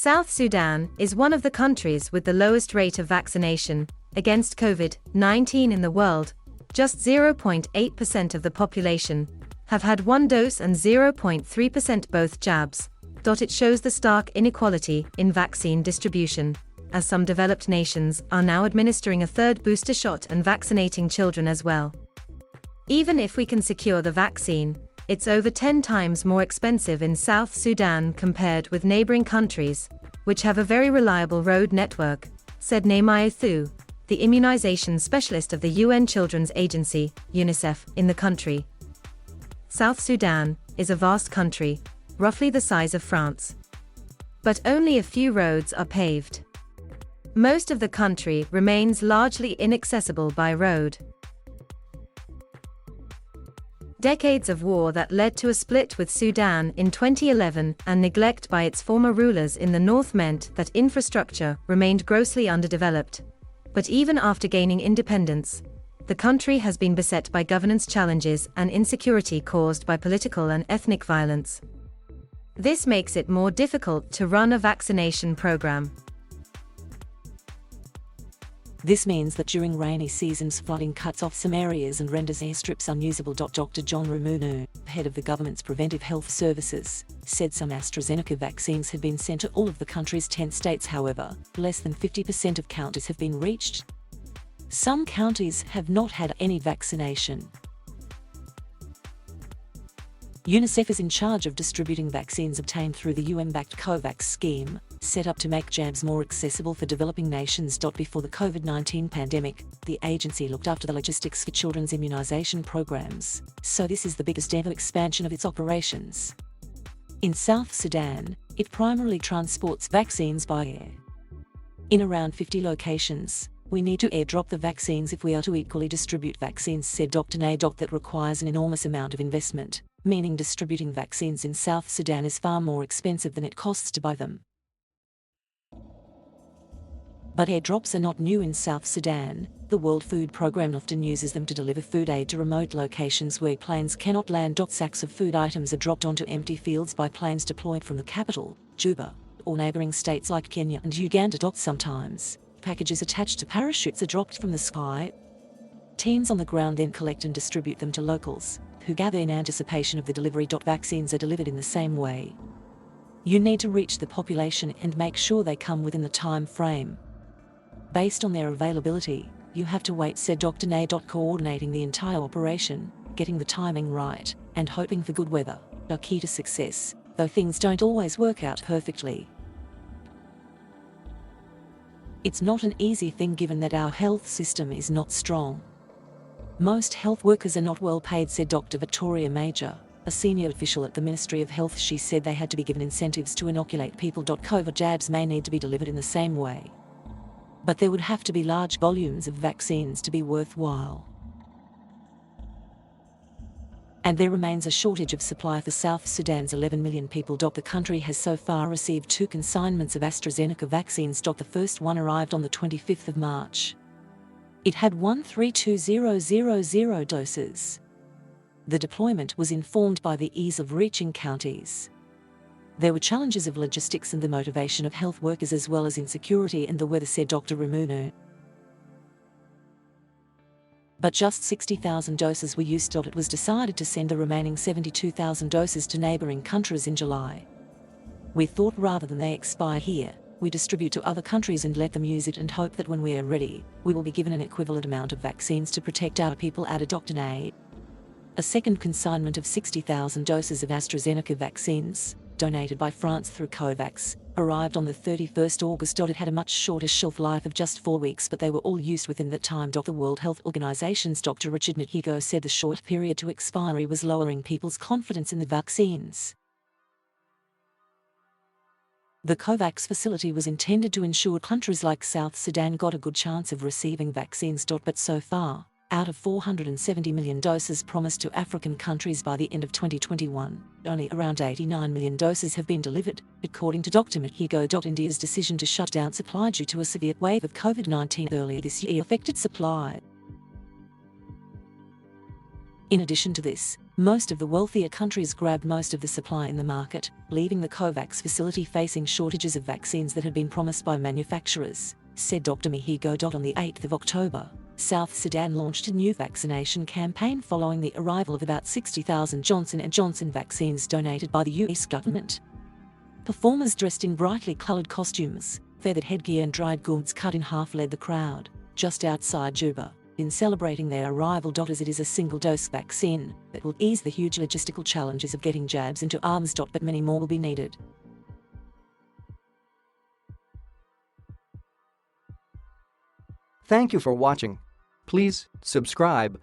South Sudan is one of the countries with the lowest rate of vaccination against COVID-19 in the world. Just 0.8% of the population have had one dose and 0.3% both jabs. It shows the stark inequality in vaccine distribution, as some developed nations are now administering a third booster shot and vaccinating children as well. Even if we can secure the vaccine, it's over 10 times more expensive in South Sudan compared with neighbouring countries, which have a very reliable road network, said neighbouring, the immunization specialist of the UN Children's Agency, UNICEF, in the country. South Sudan is a vast country, roughly the size of France. But only a few roads are paved. Most of the country remains largely inaccessible by road. Decades of war that led to a split with Sudan in 2011 and neglect by its former rulers in the north meant that infrastructure remained grossly underdeveloped. But even after gaining independence, the country has been beset by governance challenges and insecurity caused by political and ethnic violence. This makes it more difficult to run a vaccination program. This means that during rainy seasons flooding cuts off some areas and renders airstrips unusable. Dr. John Rumunu, head of the government's preventive health services, said some AstraZeneca vaccines had been sent to all of the country's 10 states. However, less than 50% of counties have been reached. Some counties have not had any vaccination. UNICEF is in charge of distributing vaccines obtained through the UN-backed COVAX scheme, set up to make jabs more accessible for developing nations. Before the COVID-19 pandemic, the agency looked after the logistics for children's immunization programs, so this is the biggest ever expansion of its operations. In South Sudan, it primarily transports vaccines by air. In around 50 locations, we need to airdrop the vaccines if we are to equally distribute vaccines, said Dr. Nay. That requires an enormous amount of investment, meaning distributing vaccines in South Sudan is far more expensive than it costs to buy them. But airdrops are not new in South Sudan. The World Food Programme often uses them to deliver food aid to remote locations where planes cannot land. Sacks of food items are dropped onto empty fields by planes deployed from the capital, Juba, or neighbouring states like Kenya and Uganda. Sometimes, packages attached to parachutes are dropped from the sky. Teams on the ground then collect and distribute them to locals, who gather in anticipation of the delivery. Vaccines are delivered in the same way. You need to reach the population and make sure they come within the time frame. Based on their availability, you have to wait, said Dr. Nay. Coordinating the entire operation, getting the timing right, and hoping for good weather are key to success, though things don't always work out perfectly. It's not an easy thing given that our health system is not strong. Most health workers are not well paid, said Dr. Victoria Major, a senior official at the Ministry of Health. She said they had to be given incentives to inoculate people. COVID jabs may need to be delivered in the same way, but there would have to be large volumes of vaccines to be worthwhile. And there remains a shortage of supply for South Sudan's 11 million people. The country has so far received 2 consignments of AstraZeneca vaccines. The first one arrived on the 25th of March. It had 132,000 doses. The deployment was informed by the ease of reaching counties. There were challenges of logistics and the motivation of health workers, as well as insecurity and the weather, said Dr. Rumunu. But just 60,000 doses were used. It was decided to send the remaining 72,000 doses to neighbouring countries in July. We thought rather than they expire here, we distribute to other countries and let them use it and hope that when we are ready, we will be given an equivalent amount of vaccines to protect our people, added Dr. Nay. A second consignment of 60,000 doses of AstraZeneca vaccines, donated by France through COVAX, arrived on the 31st August. It had a much shorter shelf life of just 4 weeks, but they were all used within that time. The World Health Organization's Dr. Richard Natigo said the short period to expiry was lowering people's confidence in the vaccines. The COVAX facility was intended to ensure countries like South Sudan got a good chance of receiving vaccines. But so far, out of 470 million doses promised to African countries by the end of 2021, only around 89 million doses have been delivered, according to Dr. Natigo. India's decision to shut down supply due to a severe wave of COVID-19 earlier this year affected supply. In addition to this, most of the wealthier countries grabbed most of the supply in the market, leaving the COVAX facility facing shortages of vaccines that had been promised by manufacturers, said Dr. Mihigo. On the 8th of October, South Sudan launched a new vaccination campaign following the arrival of about 60,000 Johnson & Johnson vaccines donated by the US government. Performers dressed in brightly coloured costumes, feathered headgear and dried goods cut in half led the crowd, just outside Juba, in celebrating their arrival. As it is a single-dose vaccine that will ease the huge logistical challenges of getting jabs into arms. But many more will be needed. Thank you for watching. Please subscribe